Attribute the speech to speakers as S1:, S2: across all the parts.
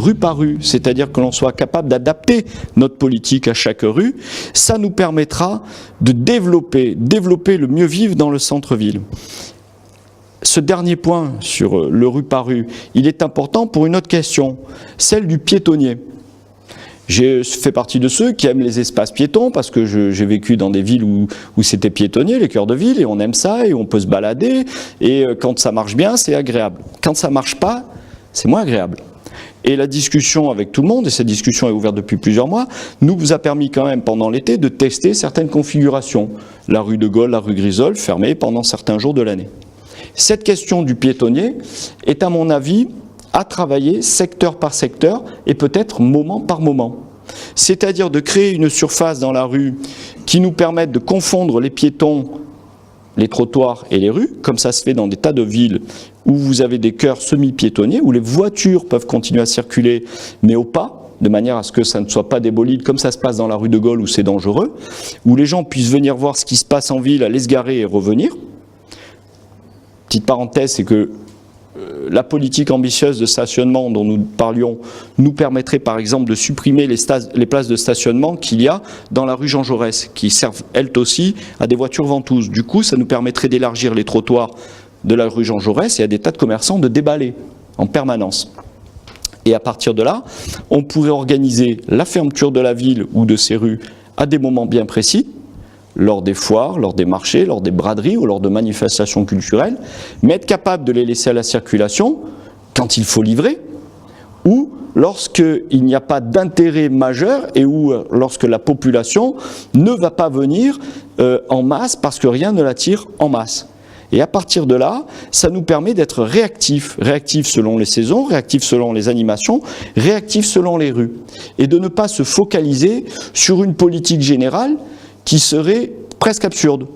S1: rue par rue, c'est-à-dire que l'on soit capable d'adapter notre politique à chaque rue, ça nous permettra de développer le mieux vivre dans le centre-ville. Ce dernier point sur le rue par rue, il est important pour une autre question, celle du piétonnier. Je fais partie de ceux qui aiment les espaces piétons parce que j'ai vécu dans des villes où c'était piétonnier, les cœurs de ville, et on aime ça, et on peut se balader, et quand ça marche bien, c'est agréable. Quand ça marche pas, c'est moins agréable. Et la discussion avec tout le monde, et cette discussion est ouverte depuis plusieurs mois, nous a permis quand même pendant l'été de tester certaines configurations. La rue de Gaulle, la rue Grisol, fermées pendant certains jours de l'année. Cette question du piétonnier est à mon avis à travailler secteur par secteur et peut-être moment par moment. C'est-à-dire de créer une surface dans la rue qui nous permette de confondre les piétons, les trottoirs et les rues, comme ça se fait dans des tas de villes où vous avez des cœurs semi-piétonniers, où les voitures peuvent continuer à circuler, mais au pas, de manière à ce que ça ne soit pas des bolides, comme ça se passe dans la rue de Gaulle où c'est dangereux, où les gens puissent venir voir ce qui se passe en ville, aller se garer et revenir. Petite parenthèse, c'est que la politique ambitieuse de stationnement dont nous parlions nous permettrait par exemple de supprimer les places de stationnement qu'il y a dans la rue Jean Jaurès, qui servent elles aussi à des voitures ventouses. Du coup, ça nous permettrait d'élargir les trottoirs de la rue Jean Jaurès et à des tas de commerçants de déballer en permanence. Et à partir de là, on pourrait organiser la fermeture de la ville ou de ces rues à des moments bien précis, lors des foires, lors des marchés, lors des braderies ou lors de manifestations culturelles, mais être capable de les laisser à la circulation quand il faut livrer, ou lorsqu'il n'y a pas d'intérêt majeur et ou lorsque la population ne va pas venir en masse parce que rien ne l'attire en masse. Et à partir de là, ça nous permet d'être réactifs, réactifs selon les saisons, réactifs selon les animations, réactifs selon les rues, et de ne pas se focaliser sur une politique générale qui serait presque absurde.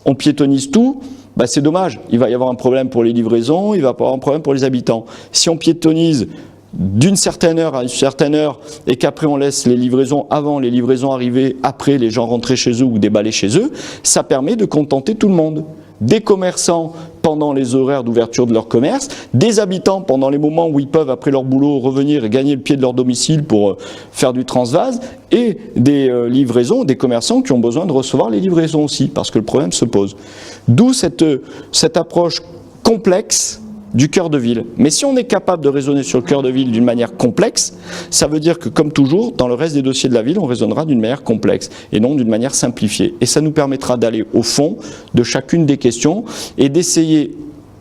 S1: On piétonise tout, bah c'est dommage, il va y avoir un problème pour les livraisons, il va y avoir un problème pour les habitants. Si on piétonise d'une certaine heure à une certaine heure et qu'après on laisse les livraisons avant, les livraisons arriver après, les gens rentrer chez eux ou déballer chez eux, ça permet de contenter tout le monde. Des commerçants pendant les horaires d'ouverture de leur commerce, des habitants pendant les moments où ils peuvent, après leur boulot, revenir et gagner le pied de leur domicile pour faire du transvase, et des livraisons, des commerçants qui ont besoin de recevoir les livraisons aussi, parce que le problème se pose. D'où cette approche complexe du cœur de ville. Mais si on est capable de raisonner sur le cœur de ville d'une manière complexe, ça veut dire que, comme toujours, dans le reste des dossiers de la ville, on raisonnera d'une manière complexe et non d'une manière simplifiée. Et ça nous permettra d'aller au fond de chacune des questions et d'essayer,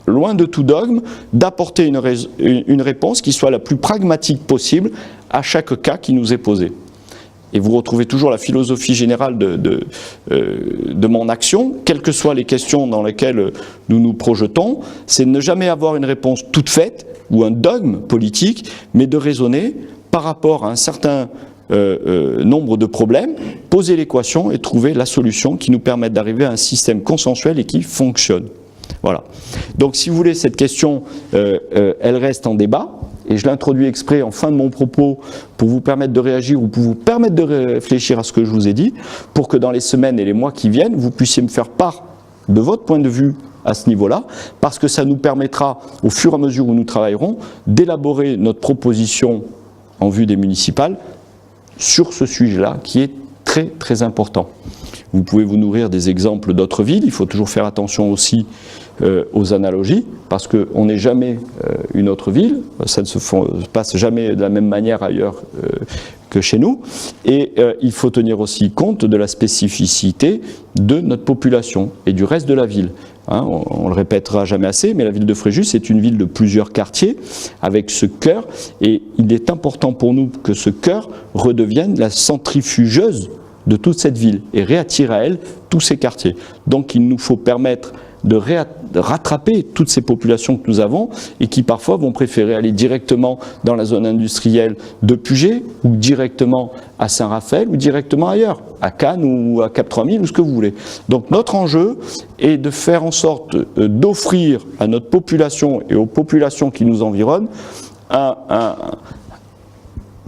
S1: loin de tout dogme, d'apporter une réponse qui soit la plus pragmatique possible à chaque cas qui nous est posé. Et vous retrouvez toujours la philosophie générale de mon action, quelles que soient les questions dans lesquelles nous nous projetons, c'est de ne jamais avoir une réponse toute faite ou un dogme politique, mais de raisonner par rapport à un certain nombre de problèmes, poser l'équation et trouver la solution qui nous permette d'arriver à un système consensuel et qui fonctionne. Voilà. Donc si vous voulez, cette question, elle reste en débat. Et je l'introduis exprès en fin de mon propos pour vous permettre de réagir ou pour vous permettre de réfléchir à ce que je vous ai dit, pour que dans les semaines et les mois qui viennent, vous puissiez me faire part de votre point de vue à ce niveau-là, parce que ça nous permettra, au fur et à mesure où nous travaillerons, d'élaborer notre proposition en vue des municipales sur ce sujet-là, qui est très très important. Vous pouvez vous nourrir des exemples d'autres villes, il faut toujours faire attention aussi aux analogies, parce qu'on n'est jamais une autre ville, ça ne se passe jamais de la même manière ailleurs que chez nous, et il faut tenir aussi compte de la spécificité de notre population et du reste de la ville. Hein, on le répétera jamais assez, mais la ville de Fréjus est une ville de plusieurs quartiers, avec ce cœur, et il est important pour nous que ce cœur redevienne la centrifugeuse de toute cette ville, et réattire à elle tous ces quartiers. Donc il nous faut permettre de rattraper toutes ces populations que nous avons et qui parfois vont préférer aller directement dans la zone industrielle de Puget ou directement à Saint-Raphaël ou directement ailleurs, à Cannes ou à Cap 3000 ou ce que vous voulez. Donc notre enjeu est de faire en sorte d'offrir à notre population et aux populations qui nous environnent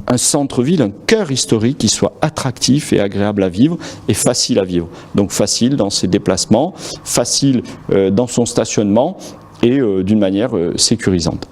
S1: un centre-ville, un cœur historique qui soit attractif et agréable à vivre et facile à vivre. Donc facile dans ses déplacements, facile dans son stationnement et d'une manière sécurisante.